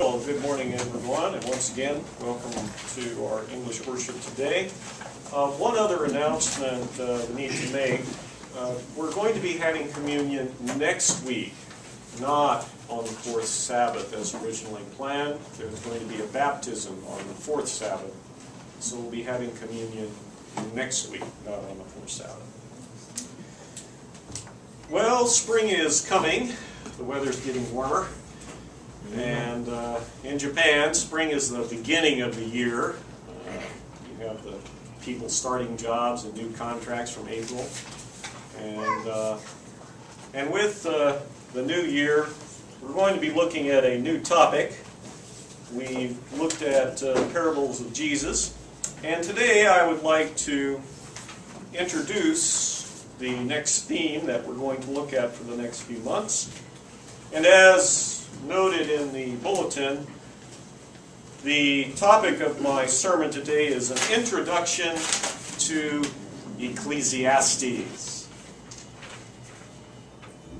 Well, good morning, everyone, and once again, welcome to our English worship today. One other announcement we need to make. We're going to be having communion next week, not on the fourth Sabbath as originally planned. There's going to be a baptism on the fourth Sabbath, so we'll be having communion next week, not on the fourth Sabbath. Well, spring is coming. The weather's getting warmer. And in Japan, spring is the beginning of the year. You have the people starting jobs and new contracts from April. And with the new year, we're going to be looking at a new topic. We've looked at parables of Jesus. And today I would like to introduce the next theme that we're going to look at for the next few months. And as noted in the bulletin, the topic of my sermon today is an introduction to Ecclesiastes.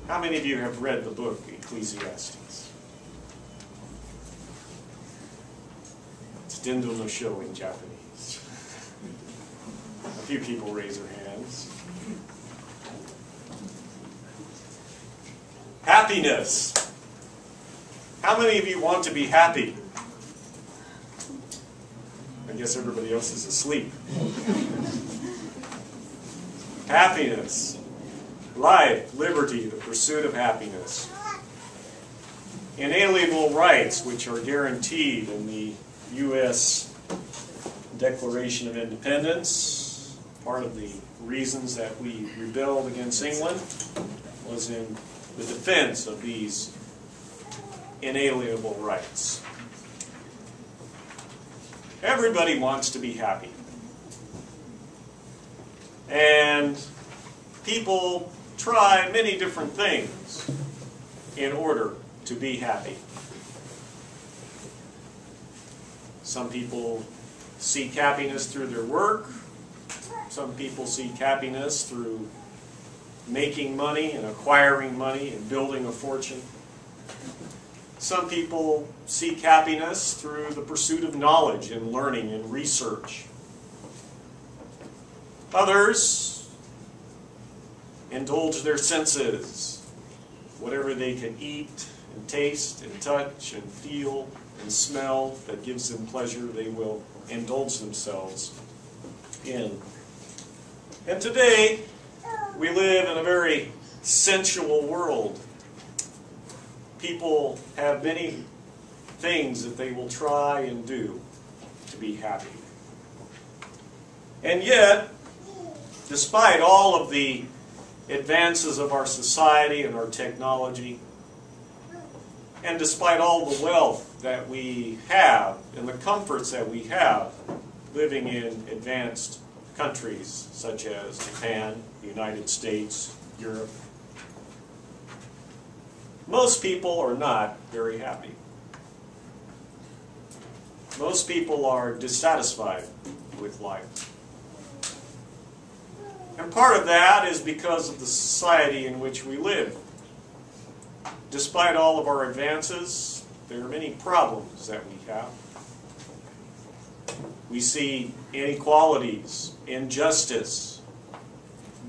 How many of you have read the book Ecclesiastes? It's Dendo no Sho in Japanese. A few people raise their hands. Happiness. How many of you want to be happy? I guess everybody else is asleep. Happiness. Life, liberty, the pursuit of happiness. Inalienable rights, which are guaranteed in the U.S. Declaration of Independence. Part of the reasons that we rebelled against England was in the defense of these inalienable rights. Everybody wants to be happy. And people try many different things in order to be happy. Some people seek happiness through their work. Some people seek happiness through making money and acquiring money and building a fortune. Some people seek happiness through the pursuit of knowledge and learning and research. Others indulge their senses. Whatever they can eat and taste and touch and feel and smell that gives them pleasure, they will indulge themselves in. And today, we live in a very sensual world. People have many things that they will try and do to be happy. And yet, despite all of the advances of our society and our technology, and despite all the wealth that we have and the comforts that we have living in advanced countries such as Japan, the United States, Europe, most people are not very happy. Most people are dissatisfied with life. And part of that is because of the society in which we live. Despite all of our advances, there are many problems that we have. We see inequalities, injustice,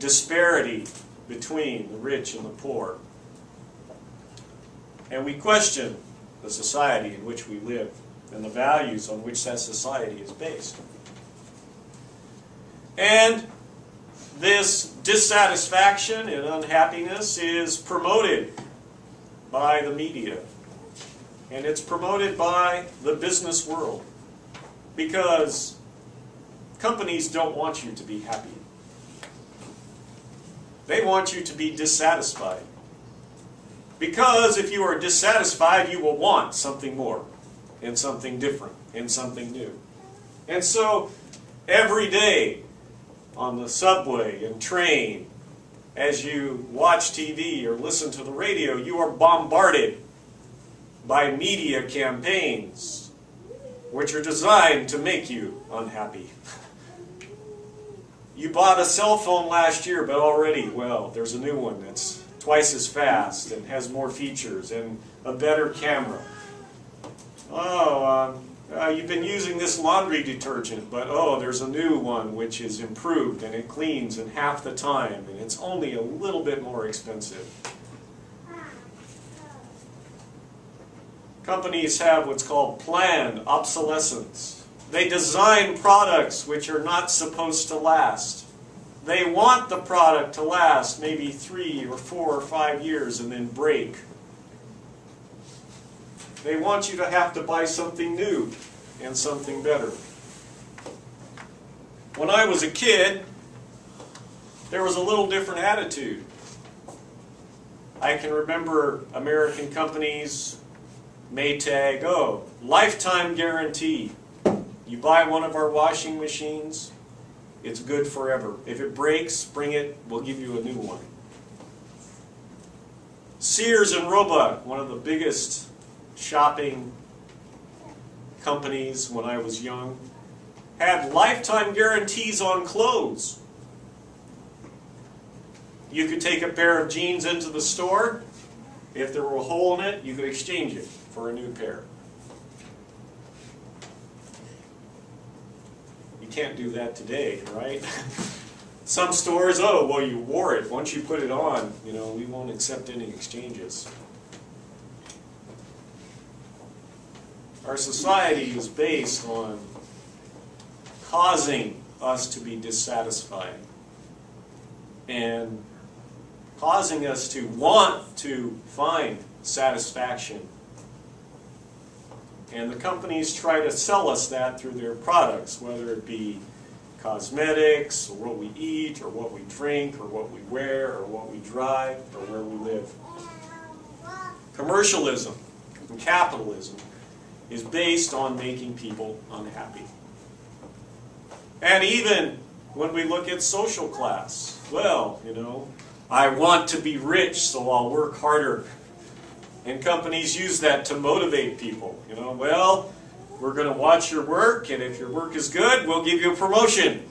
disparity between the rich and the poor. And we question the society in which we live and the values on which that society is based. And this dissatisfaction and unhappiness is promoted by the media. And it's promoted by the business world. Because companies don't want you to be happy. They want you to be dissatisfied. Because if you are dissatisfied, you will want something more, and something different, and something new. And so, every day, on the subway and train, as you watch TV or listen to the radio, you are bombarded by media campaigns, which are designed to make you unhappy. You bought a cell phone last year, but already, well, there's a new one that's twice as fast and has more features and a better camera. Oh, you've been using this laundry detergent, but oh, there's a new one which is improved and it cleans in half the time and it's only a little bit more expensive. Companies have what's called planned obsolescence. They design products which are not supposed to last. They want the product to last maybe 3 or 4 or 5 years and then break. They want you to have to buy something new and something better. When I was a kid, there was a little different attitude. I can remember American companies may tag, oh, lifetime guarantee. You buy one of our washing machines, it's good forever. If it breaks, bring it, we'll give you a new one. Sears and Roebuck, one of the biggest shopping companies when I was young, had lifetime guarantees on clothes. You could take a pair of jeans into the store. If there were a hole in it, you could exchange it for a new pair. You can't do that today, right? Some stores, oh, well, you wore it. Once you put it on, we won't accept any exchanges. Our society is based on causing us to be dissatisfied and causing us to want to find satisfaction. And the companies try to sell us that through their products, whether it be cosmetics, or what we eat, or what we drink, or what we wear, or what we drive, or where we live. Commercialism and capitalism is based on making people unhappy. And even when we look at social class, well, I want to be rich, so I'll work harder. And companies use that to motivate people. Well, we're going to watch your work, and if your work is good, we'll give you a promotion.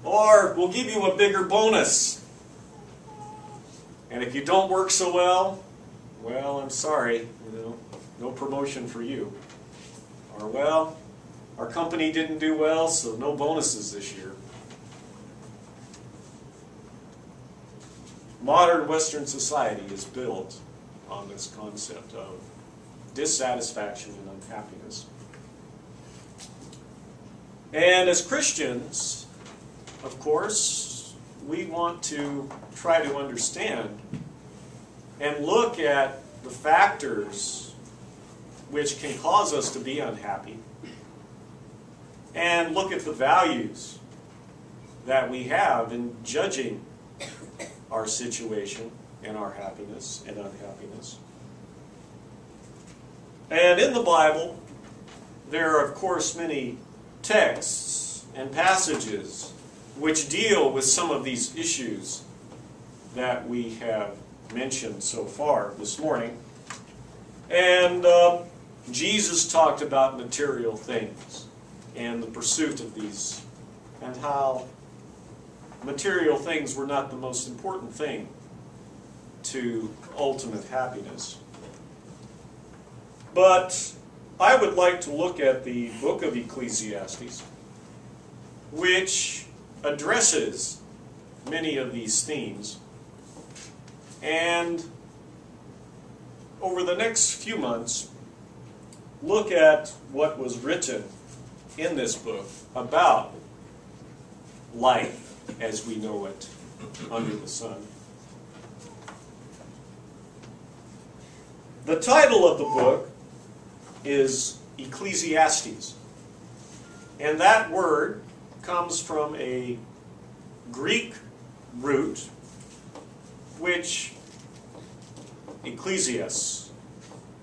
Or we'll give you a bigger bonus. And if you don't work so well, I'm sorry, no promotion for you. Or, well, our company didn't do well, so no bonuses this year. Modern Western society is built on this concept of dissatisfaction and unhappiness. And as Christians, of course, we want to try to understand and look at the factors which can cause us to be unhappy, and look at the values that we have in judging our situation and our happiness and unhappiness. And in the Bible, there are, of course, many texts and passages which deal with some of these issues that we have mentioned so far this morning. And Jesus talked about material things and the pursuit of these, and how material things were not the most important thing to ultimate happiness. But I would like to look at the book of Ecclesiastes, which addresses many of these themes. And over the next few months, look at what was written in this book about life as we know it under the sun. The title of the book is Ecclesiastes, and that word comes from a Greek root which ecclesias,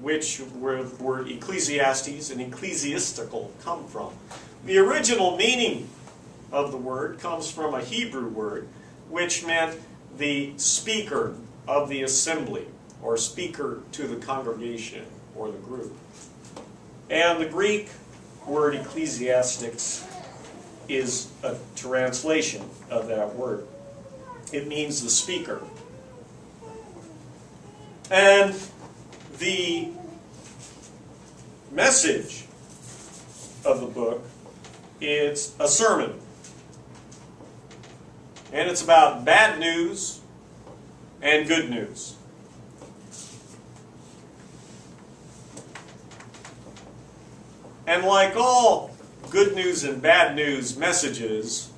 which word Ecclesiastes and ecclesiastical come from. The original meaning of the word comes from a Hebrew word which meant the speaker of the assembly, or speaker to the congregation or the group. And the Greek word ecclesiastics is a translation of that word. It means the speaker. And the message of the book, it's a sermon. And it's about bad news and good news. And like all good news and bad news messages,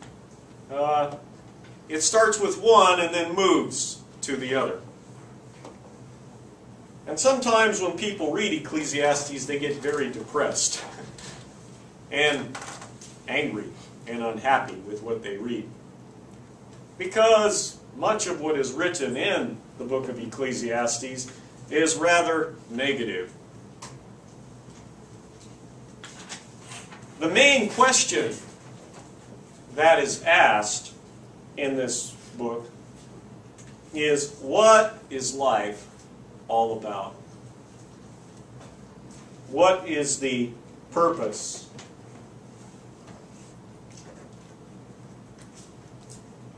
it starts with one and then moves to the other. And sometimes when people read Ecclesiastes, they get very depressed and angry and unhappy with what they read. Because much of what is written in the book of Ecclesiastes is rather negative. The main question that is asked in this book is, what is life all about? What is the purpose?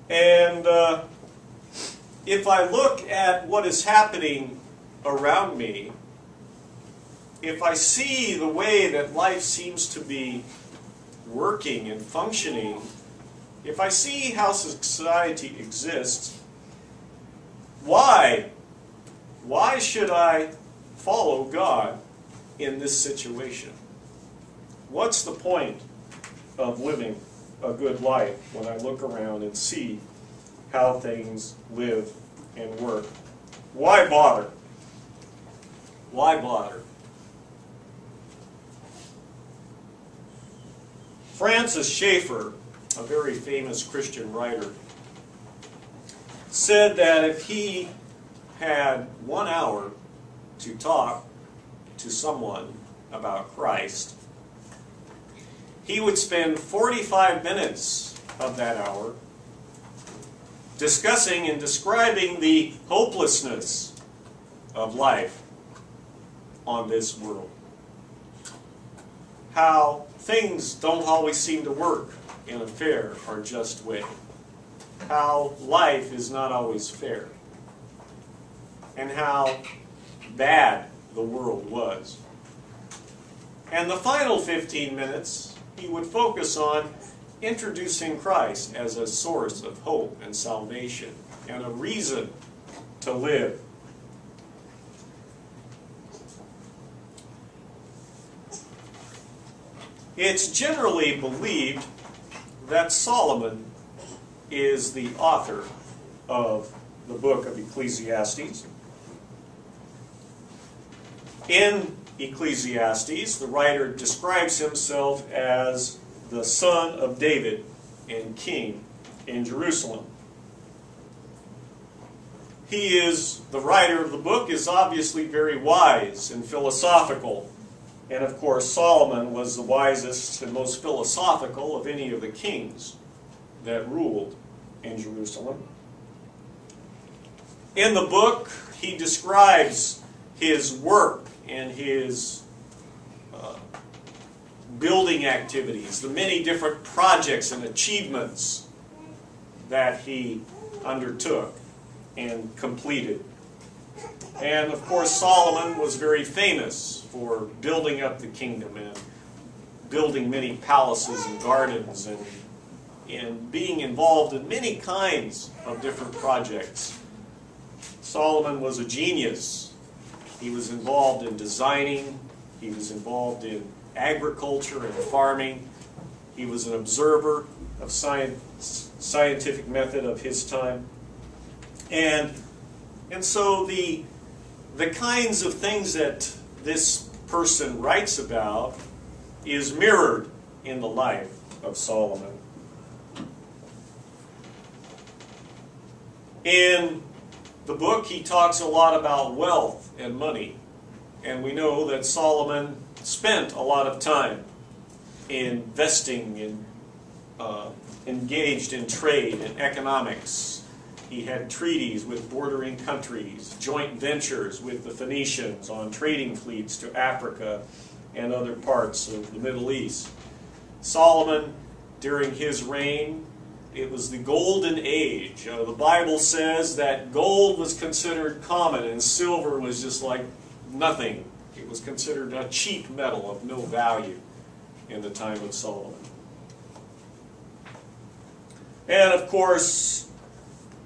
And if I look at what is happening around me, if I see the way that life seems to be working and functioning, if I see how society exists, why should I follow God in this situation? What's the point of living a good life when I look around and see how things live and work? Why bother? Why bother? Francis Schaeffer, a very famous Christian writer, said that if he had 1 hour to talk to someone about Christ, he would spend 45 minutes of that hour discussing and describing the hopelessness of life on this world. How things don't always seem to work in a fair or just way. How life is not always fair. And how bad the world was. And the final 15 minutes, he would focus on introducing Christ as a source of hope and salvation and a reason to live. It's generally believed that Solomon is the author of the book of Ecclesiastes. In Ecclesiastes, the writer describes himself as the son of David and king in Jerusalem. The writer of the book is obviously very wise and philosophical. And of course, Solomon was the wisest and most philosophical of any of the kings that ruled in Jerusalem. In the book, he describes his work and his building activities, the many different projects and achievements that he undertook and completed. And of course, Solomon was very famous for building up the kingdom and building many palaces and gardens and being involved in many kinds of different projects. Solomon was a genius. He was involved in designing. He was involved in agriculture and farming. He was an observer of scientific method of his time. And so the kinds of things that this person writes about is mirrored in the life of Solomon. In the book, he talks a lot about wealth and money. And we know that Solomon spent a lot of time investing in, engaged in trade and economics. He had treaties with bordering countries, joint ventures with the Phoenicians on trading fleets to Africa and other parts of the Middle East. Solomon, during his reign, it was the golden age. The Bible says that gold was considered common and silver was just like nothing It was considered a cheap metal of no value in the time of Solomon. And of course,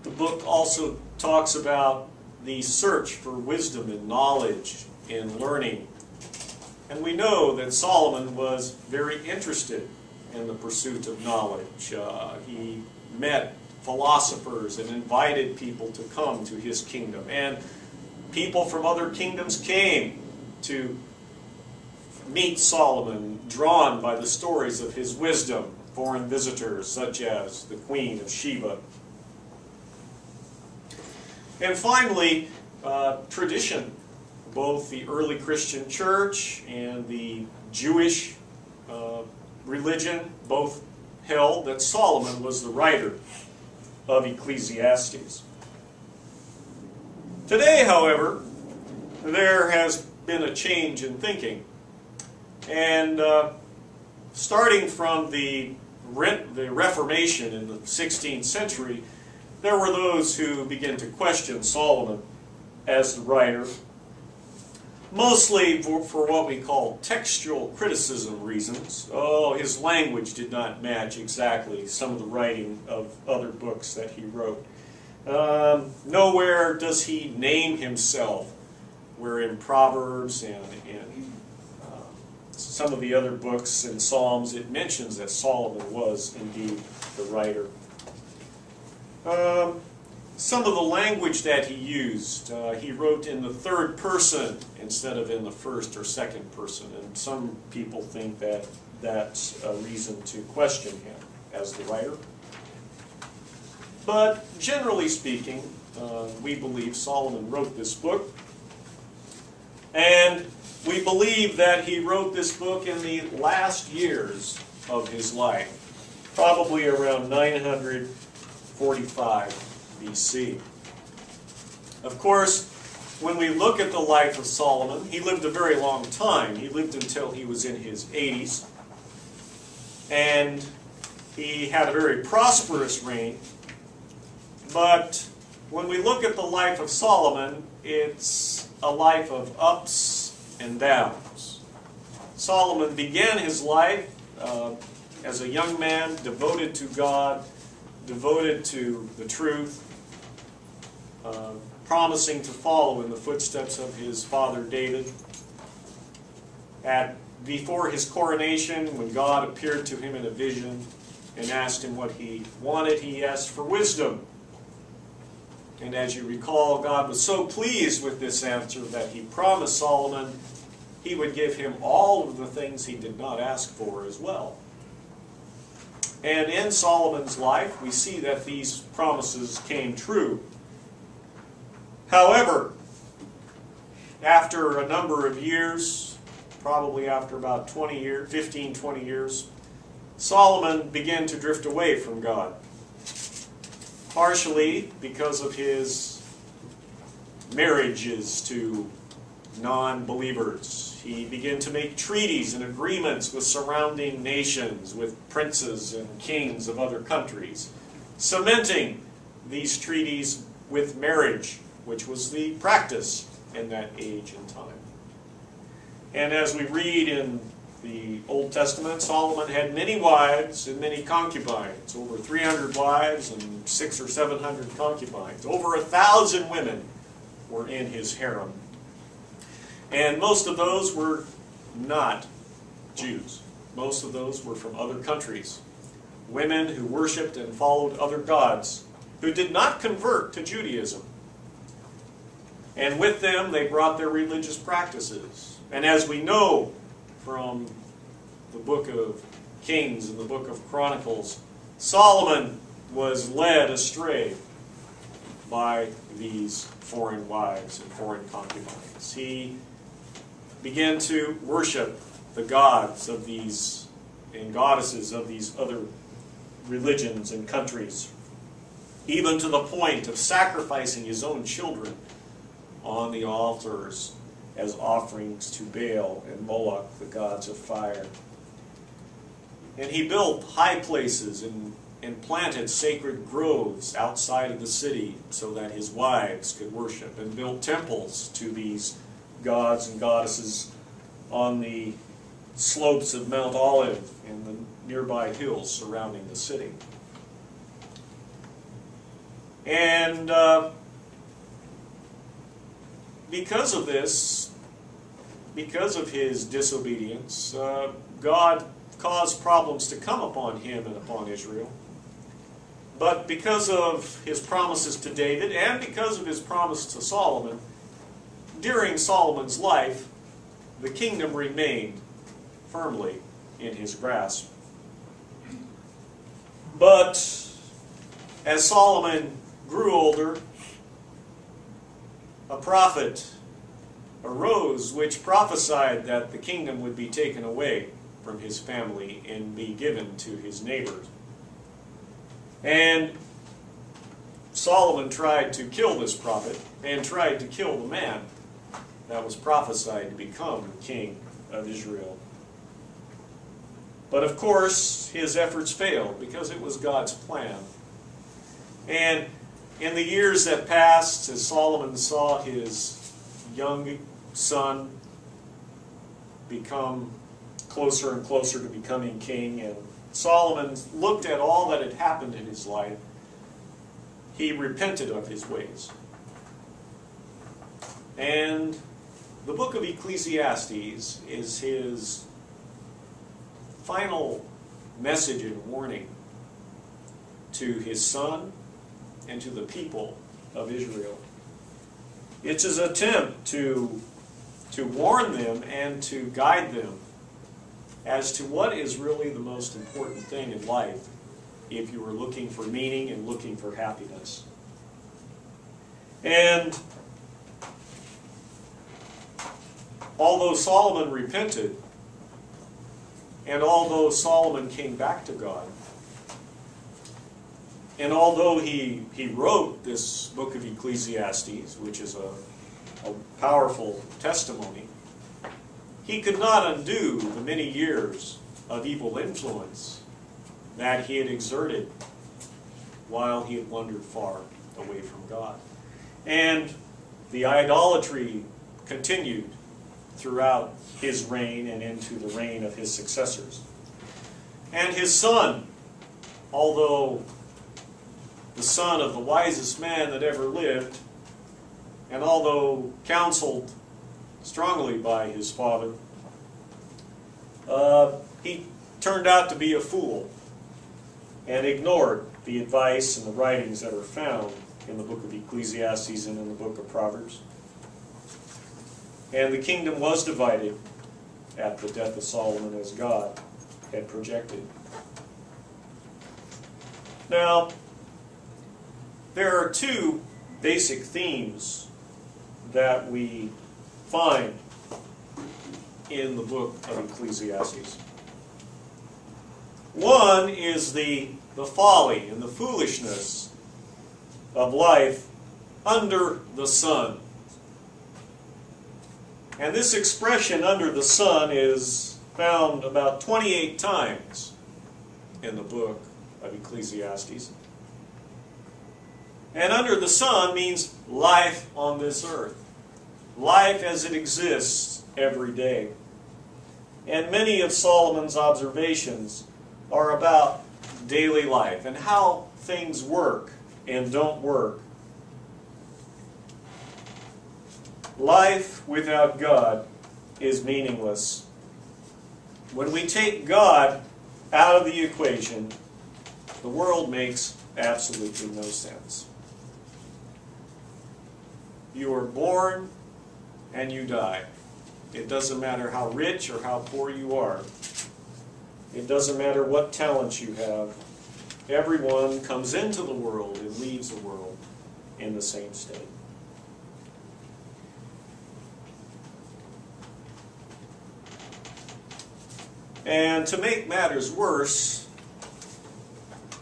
the book also talks about the search for wisdom and knowledge and learning. And we know that Solomon was very interested in the pursuit of knowledge. He met philosophers and invited people to come to his kingdom. And people from other kingdoms came to meet Solomon, drawn by the stories of his wisdom. Foreign visitors such as the Queen of Sheba. And finally, tradition. Both the early Christian church and the Jewish religion both held that Solomon was the writer of Ecclesiastes. Today, however, there has been a change in thinking. And starting from the Reformation in the 16th century, there were those who began to question Solomon as the writer, mostly for what we call textual criticism reasons. Oh, his language did not match exactly some of the writing of other books that he wrote. Nowhere does he name himself, where in Proverbs and some of the other books and Psalms it mentions that Solomon was indeed the writer. Some of the language that he used, he wrote in the third person instead of in the first or second person, and some people think that that's a reason to question him as the writer. But generally speaking, we believe Solomon wrote this book, and we believe that he wrote this book in the last years of his life, probably around 945 BC. Of course, when we look at the life of Solomon, he lived a very long time. He lived until he was in his 80s. And he had a very prosperous reign. But when we look at the life of Solomon, it's a life of ups and downs. Solomon began his life as a young man, devoted to God, devoted to the truth, promising to follow in the footsteps of his father David. Before his coronation, when God appeared to him in a vision and asked him what he wanted, he asked for wisdom. And as you recall, God was so pleased with this answer that he promised Solomon he would give him all of the things he did not ask for as well. And in Solomon's life, we see that these promises came true. However, after a number of years, probably after about 20 years, 15, 20 years, Solomon began to drift away from God. Partially because of his marriages to non-believers. He began to make treaties and agreements with surrounding nations, with princes and kings of other countries, cementing these treaties with marriage, which was the practice in that age and time. And as we read in the Old Testament, Solomon had many wives and many concubines, over 300 wives and 600 or 700 concubines. Over 1,000 women were in his harem. And most of those were not Jews. Most of those were from other countries. Women who worshipped and followed other gods, who did not convert to Judaism. And with them, they brought their religious practices. And as we know from the book of Kings and the book of Chronicles, Solomon was led astray by these foreign wives and foreign concubines. He began to worship the gods of these and goddesses of these other religions and countries, even to the point of sacrificing his own children on the altars as offerings to Baal and Moloch, the gods of fire. And he built high places and planted sacred groves outside of the city so that his wives could worship, and built temples to these gods and goddesses on the slopes of Mount Olive and the nearby hills surrounding the city. And because of this, because of his disobedience, God caused problems to come upon him and upon Israel. But because of his promises to David and because of his promise to Solomon, during Solomon's life, the kingdom remained firmly in his grasp. But as Solomon grew older, a prophet arose which prophesied that the kingdom would be taken away from his family and be given to his neighbors. And Solomon tried to kill this prophet and tried to kill the man that was prophesied to become king of Israel. But of course, his efforts failed because it was God's plan. And in the years that passed, as Solomon saw his young son become closer and closer to becoming king, and Solomon looked at all that had happened in his life, he repented of his ways. And the book of Ecclesiastes is his final message and warning to his son and to the people of Israel. It's his attempt to warn them and to guide them as to what is really the most important thing in life if you are looking for meaning and looking for happiness. And although Solomon repented, and although Solomon came back to God, and although he wrote this book of Ecclesiastes, which is a powerful testimony, he could not undo the many years of evil influence that he had exerted while he had wandered far away from God. And the idolatry continued throughout his reign and into the reign of his successors. And his son, although the son of the wisest man that ever lived, and although counseled strongly by his father, he turned out to be a fool and ignored the advice and the writings that are found in the book of Ecclesiastes and in the book of Proverbs. And the kingdom was divided at the death of Solomon as God had projected. Now, there are two basic themes that we find in the book of Ecclesiastes. One is the folly and the foolishness of life under the sun. And this expression, under the sun, is found about 28 times in the book of Ecclesiastes. And under the sun means life on this earth. Life as it exists every day. And many of Solomon's observations are about daily life and how things work and don't work. Life without God is meaningless. When we take God out of the equation, the world makes absolutely no sense. You are born and you die. It doesn't matter how rich or how poor you are. It doesn't matter what talents you have. Everyone comes into the world and leaves the world in the same state. And to make matters worse,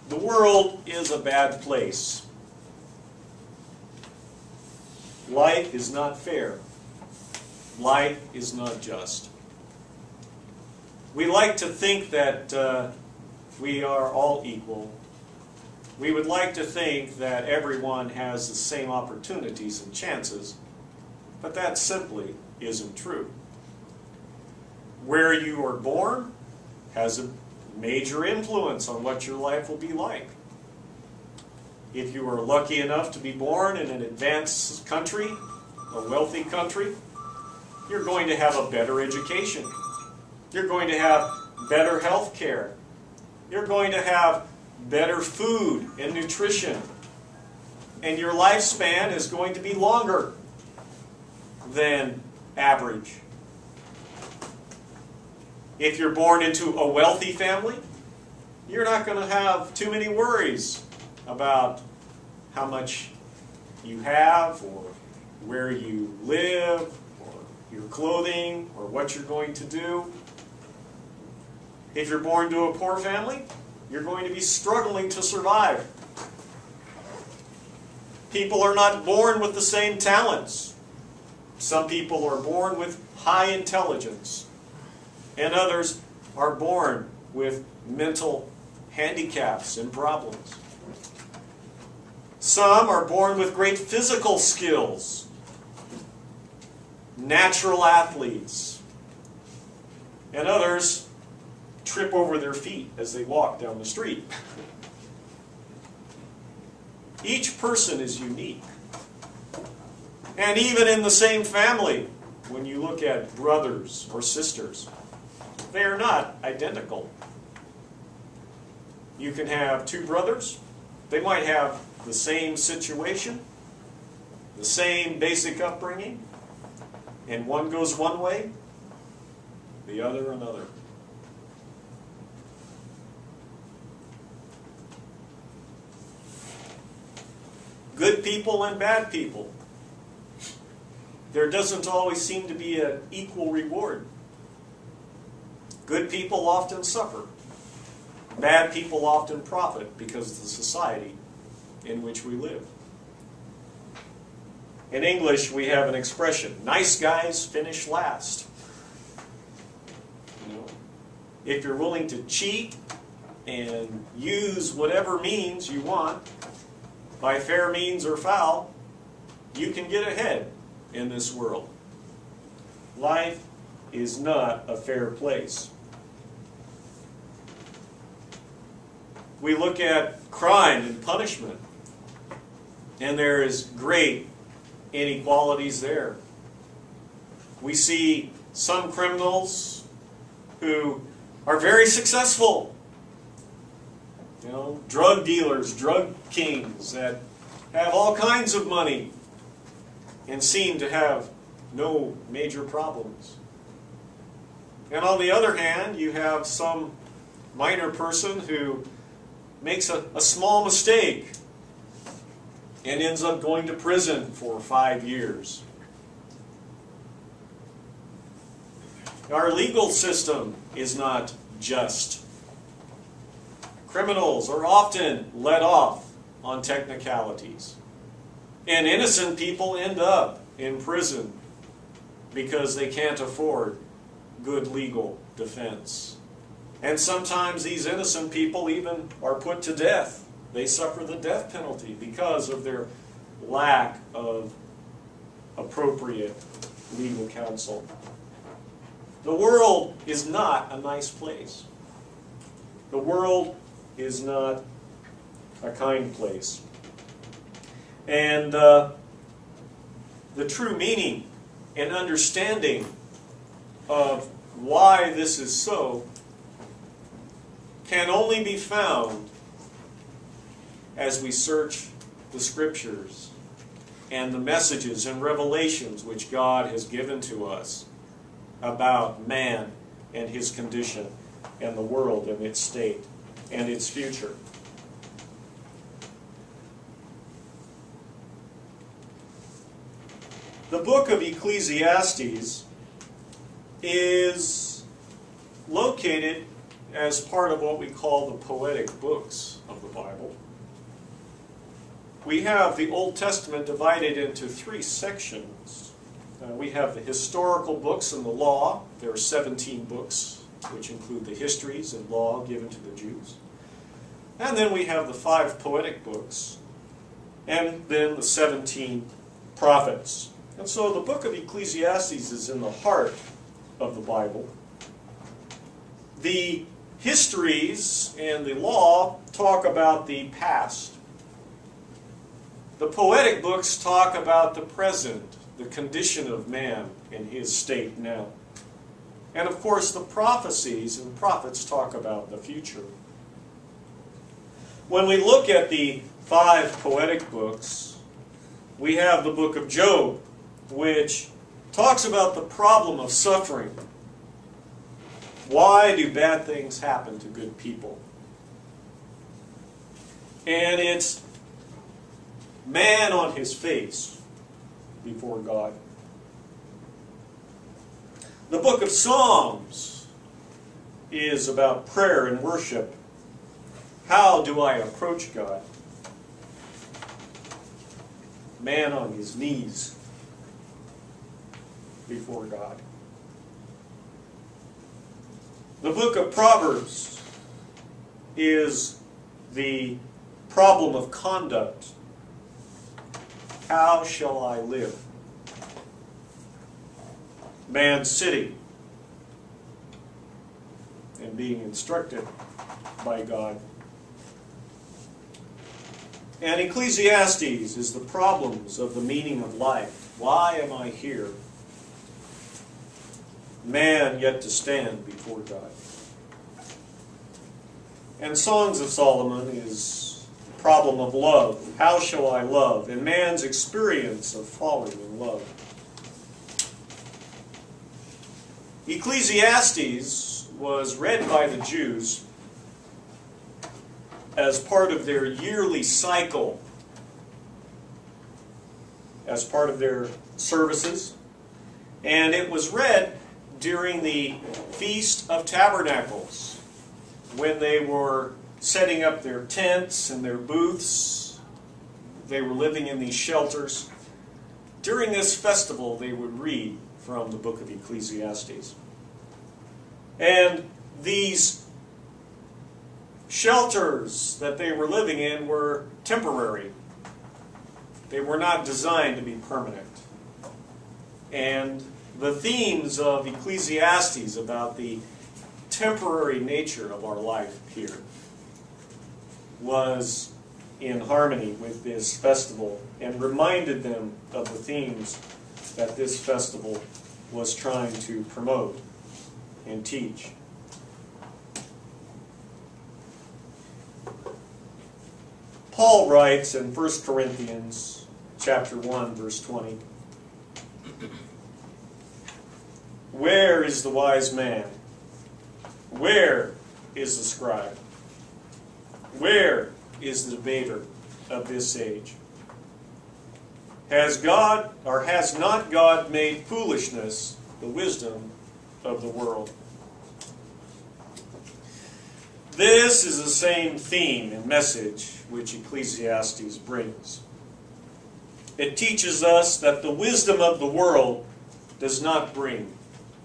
the world is a bad place. Life is not fair. Life is not just. We like to think that we are all equal. We would like to think that everyone has the same opportunities and chances, but that simply isn't true. Where you are born has a major influence on what your life will be like. If you are lucky enough to be born in an advanced country, a wealthy country, you're going to have a better education. You're going to have better health care. You're going to have better food and nutrition. And your lifespan is going to be longer than average. If you're born into a wealthy family, you're not going to have too many worries about how much you have, or where you live, or your clothing, or what you're going to do. If you're born to a poor family, you're going to be struggling to survive. People are not born with the same talents. Some people are born with high intelligence, and others are born with mental handicaps and problems. Some are born with great physical skills, natural athletes, and others trip over their feet as they walk down the street. Each person is unique. And even in the same family, when you look at brothers or sisters, they are not identical. You can have two brothers. They might have the same situation, the same basic upbringing, and one goes one way, the other another. Good people and bad people. There doesn't always seem to be an equal reward. Good people often suffer. Bad people often profit because of the society in which we live. In English, we have an expression, nice guys finish last. You know, if you're willing to cheat and use whatever means you want, by fair means or foul, you can get ahead in this world. Life is not a fair place. We look at crime and punishment, and there is great inequalities there. We see some criminals who are very successful. You know, drug dealers, drug kings that have all kinds of money and seem to have no major problems. And on the other hand, you have some minor person who makes a small mistake and ends up going to prison for 5 years. Our legal system is not just. Criminals are often let off on technicalities. And innocent people end up in prison because they can't afford good legal defense. And sometimes these innocent people even are put to death. They suffer the death penalty because of their lack of appropriate legal counsel. The world is not a nice place. The world is not a kind place. And the true meaning and understanding of why this is so can only be found as we search the Scriptures and the messages and revelations which God has given to us about man and his condition and the world and its state and its future. The book of Ecclesiastes is located as part of what we call the poetic books of the Bible. We have the Old Testament divided into 3 sections. We have the historical books and the law. There are 17 books, which include the histories and law given to the Jews. And then we have the 5 poetic books, and then the 17 prophets. And so the book of Ecclesiastes is in the heart of the Bible. The histories and the law talk about the past. The poetic books talk about the present, the condition of man in his state now. And of course the prophecies and prophets talk about the future. When we look at the 5 poetic books, we have the book of Job, which talks about the problem of suffering. Why do bad things happen to good people? And it's man on his face before God. The book of Psalms is about prayer and worship. How do I approach God? Man on his knees before God. The book of Proverbs is the problem of conduct. How shall I live? Man sitting and being instructed by God. And Ecclesiastes is the problems of the meaning of life. Why am I here? Man yet to stand before God. And Songs of Solomon is the problem of love. How shall I love? And man's experience of falling in love. Ecclesiastes was read by the Jews as part of their yearly cycle, as part of their services. And it was read during the Feast of Tabernacles, when they were setting up their tents and their booths. They were living in these shelters. During this festival, they would read from the book of Ecclesiastes. And these shelters that they were living in were temporary. They were not designed to be permanent. And the themes of Ecclesiastes about the temporary nature of our life here was in harmony with this festival and reminded them of the themes that this festival was trying to promote and teach. Paul writes in 1 Corinthians chapter 1, verse 20, "Where is the wise man? Where is the scribe? Where is the debater of this age? Has not God made foolishness the wisdom of the world?" This is the same theme and message which Ecclesiastes brings. It teaches us that the wisdom of the world does not bring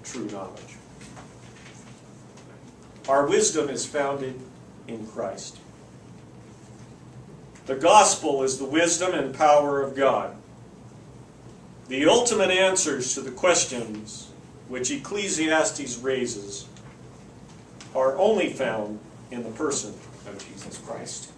true knowledge. Our wisdom is founded in Christ. The gospel is the wisdom and power of God. The ultimate answers to the questions which Ecclesiastes raises are only found in the person of Jesus Christ.